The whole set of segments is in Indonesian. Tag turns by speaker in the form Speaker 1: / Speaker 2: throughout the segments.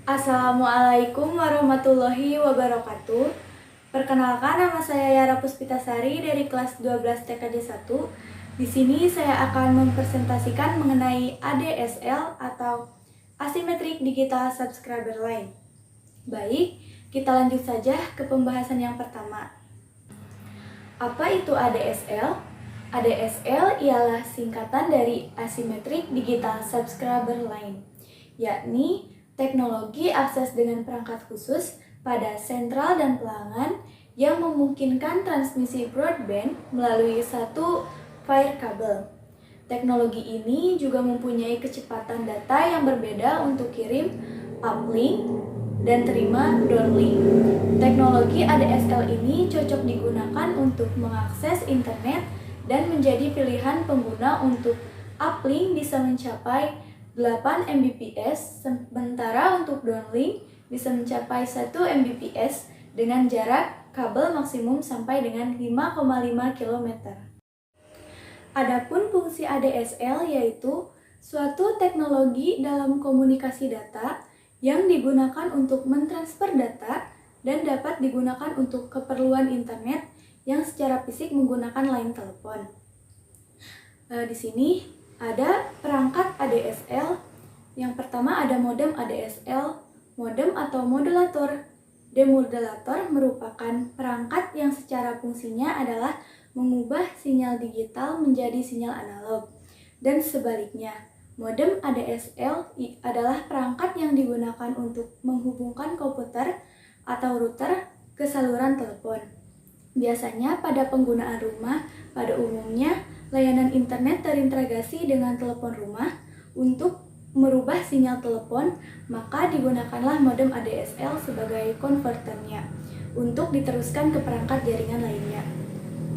Speaker 1: Assalamualaikum warahmatullahi wabarakatuh. Perkenalkan, nama saya Yara Puspitasari dari kelas 12 TKJ 1. Di sini saya akan mempresentasikan mengenai ADSL atau Asymmetric Digital Subscriber Line. Baik, kita lanjut saja ke pembahasan yang pertama. Apa itu ADSL? ADSL ialah singkatan dari Asymmetric Digital Subscriber Line, yakni teknologi akses dengan perangkat khusus pada sentral dan pelanggan yang memungkinkan transmisi broadband melalui satu wire kabel. Teknologi ini juga mempunyai kecepatan data yang berbeda untuk kirim uplink dan terima downlink. Teknologi ADSL ini cocok digunakan untuk mengakses internet dan menjadi pilihan pengguna untuk uplink bisa mencapai 8 Mbps, sementara untuk downlink bisa mencapai 1 Mbps dengan jarak kabel maksimum sampai dengan 5,5 km. Adapun fungsi ADSL yaitu suatu teknologi dalam komunikasi data yang digunakan untuk mentransfer data dan dapat digunakan untuk keperluan internet yang secara fisik menggunakan line telepon. Di sini ada perangkat ADSL. Yang pertama ada modem ADSL. Modem atau modulator. Demodulator merupakan perangkat yang secara fungsinya adalah mengubah sinyal digital menjadi sinyal analog. Dan sebaliknya, modem ADSL adalah perangkat yang digunakan untuk menghubungkan komputer atau router ke saluran telepon. Biasanya pada penggunaan rumah, pada umumnya layanan internet terintegrasi dengan telepon rumah. Untuk merubah sinyal telepon, maka digunakanlah modem ADSL sebagai konverternya untuk diteruskan ke perangkat jaringan lainnya.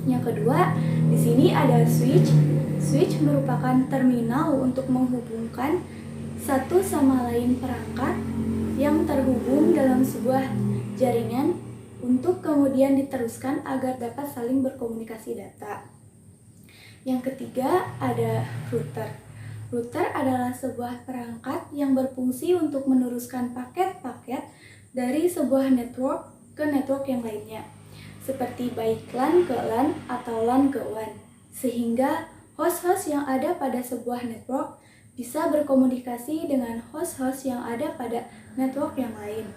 Speaker 1: Yang kedua, di sini ada switch. Switch merupakan terminal untuk menghubungkan satu sama lain perangkat yang terhubung dalam sebuah jaringan untuk kemudian diteruskan agar dapat saling berkomunikasi data. Yang ketiga ada router. Router adalah sebuah perangkat yang berfungsi untuk meneruskan paket-paket dari sebuah network ke network yang lainnya, seperti baik LAN ke LAN atau LAN ke WAN, sehingga host-host yang ada pada sebuah network bisa berkomunikasi dengan host-host yang ada pada network yang lain.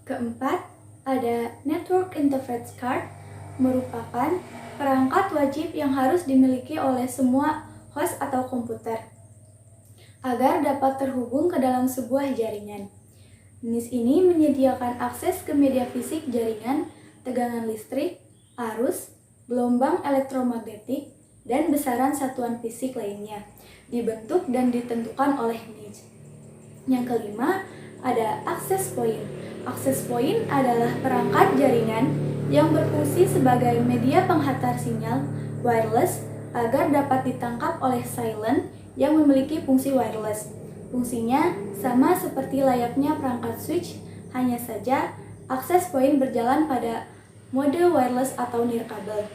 Speaker 1: Keempat, ada Network Interface Card, merupakan perangkat wajib yang harus dimiliki oleh semua host atau komputer agar dapat terhubung ke dalam sebuah jaringan. Jenis ini menyediakan akses ke media fisik jaringan, tegangan listrik, arus, gelombang elektromagnetik, dan besaran satuan fisik lainnya, dibentuk dan ditentukan oleh NIC. Yang kelima, ada access point. Access point adalah perangkat jaringan yang berfungsi sebagai media penghantar sinyal wireless agar dapat ditangkap oleh silent yang memiliki fungsi wireless. Fungsinya sama seperti layaknya perangkat switch, hanya saja access point berjalan pada mode wireless atau nirkabel.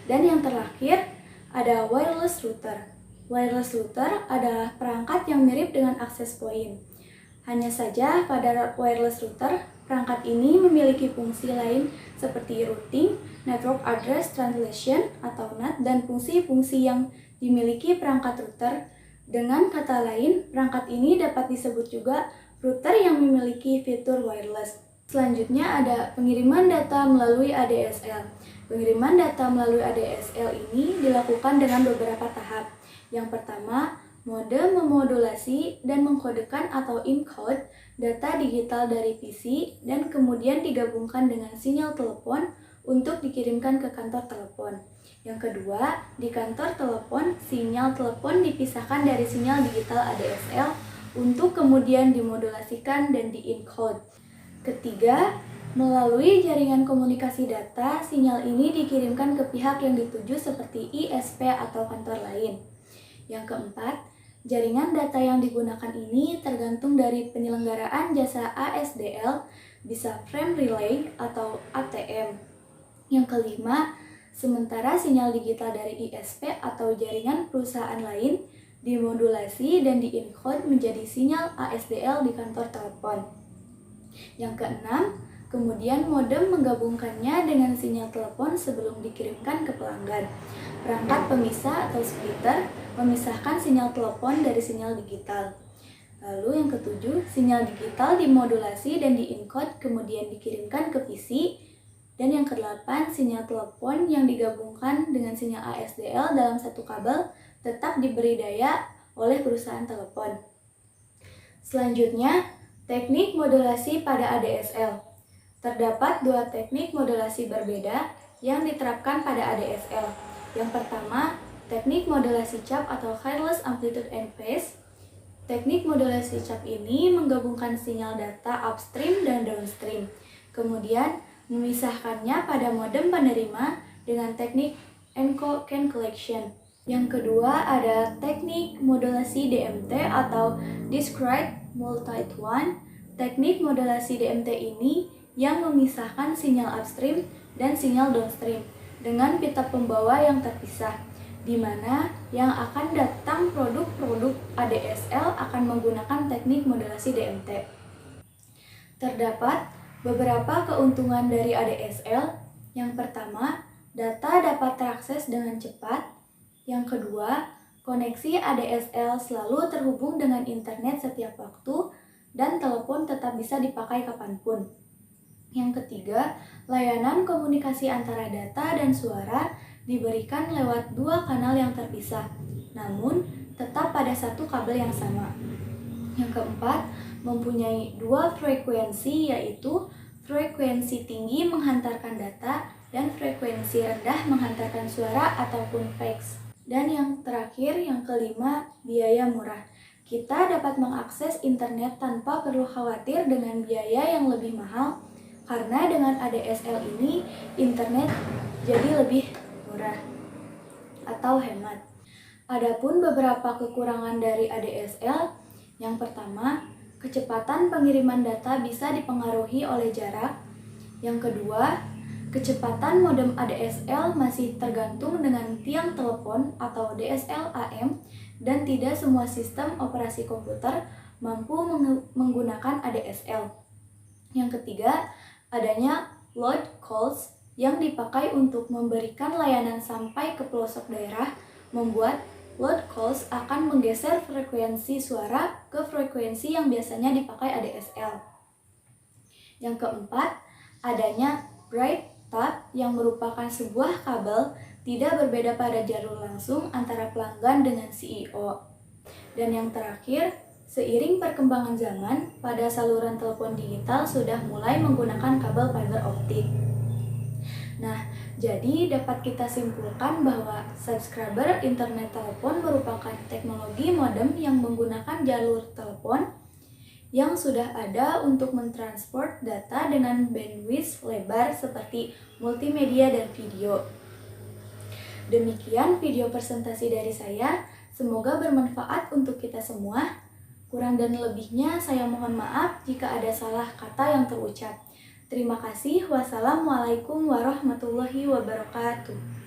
Speaker 1: Dan yang terakhir, ada wireless router. Wireless router adalah perangkat yang mirip dengan access point. Hanya saja pada wireless router, perangkat ini memiliki fungsi lain seperti routing, network address translation atau NAT, dan fungsi-fungsi yang dimiliki perangkat router. Dengan kata lain, perangkat ini dapat disebut juga router yang memiliki fitur wireless. Selanjutnya ada pengiriman data melalui ADSL. Pengiriman data melalui ADSL ini dilakukan dengan beberapa tahap. Yang pertama, modem memodulasi dan mengkodekan atau encode data digital dari PC dan kemudian digabungkan dengan sinyal telepon untuk dikirimkan ke kantor telepon. Yang kedua, di kantor telepon, sinyal telepon dipisahkan dari sinyal digital ADSL untuk kemudian dimodulasikan dan di-encode. Ketiga, melalui jaringan komunikasi data, sinyal ini dikirimkan ke pihak yang dituju seperti ISP atau kantor lain. Yang keempat, jaringan data yang digunakan ini tergantung dari penyelenggaraan jasa ASDL, bisa frame relay atau ATM. Yang kelima, sementara sinyal digital dari ISP atau jaringan perusahaan lain dimodulasi dan diencode menjadi sinyal ASDL di kantor telepon. Yang keenam, kemudian modem menggabungkannya dengan sinyal telepon sebelum dikirimkan ke pelanggan. Perangkat pemisah atau splitter memisahkan sinyal telepon dari sinyal digital. Lalu yang ketujuh, sinyal digital dimodulasi dan diencode kemudian dikirimkan ke PC. Dan yang kedelapan, sinyal telepon yang digabungkan dengan sinyal ASDL dalam satu kabel tetap diberi daya oleh perusahaan telepon. Selanjutnya, teknik modulasi pada ADSL. Terdapat dua teknik modulasi berbeda yang diterapkan pada ADSL. Yang pertama, teknik modulasi cap atau wireless amplitude and phase. Teknik modulasi cap ini menggabungkan sinyal data upstream dan downstream. Kemudian, memisahkannya pada modem penerima dengan teknik Enco-Can Collection. Yang kedua ada teknik modulasi DMT atau Discrete Multitone. Teknik modulasi DMT ini yang memisahkan sinyal upstream dan sinyal downstream dengan pita pembawa yang terpisah, di mana yang akan datang produk-produk ADSL akan menggunakan teknik modulasi DMT. Terdapat beberapa keuntungan dari ADSL. Yang pertama, data dapat terakses dengan cepat. Yang kedua, koneksi ADSL selalu terhubung dengan internet setiap waktu dan telepon tetap bisa dipakai kapanpun. Yang ketiga, layanan komunikasi antara data dan suara diberikan lewat dua kanal yang terpisah, namun tetap pada satu kabel yang sama. Yang keempat, mempunyai dua frekuensi, yaitu frekuensi tinggi menghantarkan data dan frekuensi rendah menghantarkan suara ataupun fax. Dan yang terakhir, yang kelima, biaya murah. Kita dapat mengakses internet tanpa perlu khawatir dengan biaya yang lebih mahal, karena dengan ADSL ini internet jadi lebih murah atau hemat. Adapun beberapa kekurangan dari ADSL, yang pertama, kecepatan pengiriman data bisa dipengaruhi oleh jarak. Yang kedua, kecepatan modem ADSL masih tergantung dengan tiang telepon atau DSL AM dan tidak semua sistem operasi komputer mampu menggunakan ADSL. Yang ketiga, adanya load calls yang dipakai untuk memberikan layanan sampai ke pelosok daerah membuat load calls akan menggeser frekuensi suara ke frekuensi yang biasanya dipakai ADSL. Yang keempat, adanya breadth yang merupakan sebuah kabel tidak berbeda pada jalur langsung antara pelanggan dengan CEO. Dan yang terakhir, seiring perkembangan zaman, pada saluran telepon digital sudah mulai menggunakan kabel fiber optik. Nah, jadi dapat kita simpulkan bahwa subscriber internet telepon merupakan teknologi modem yang menggunakan jalur telepon yang sudah ada untuk mentransport data dengan bandwidth lebar seperti multimedia dan video. Demikian video presentasi dari saya, semoga bermanfaat untuk kita semua. Kurang dan lebihnya saya mohon maaf jika ada salah kata yang terucap. Terima kasih. Wassalamualaikum warahmatullahi wabarakatuh.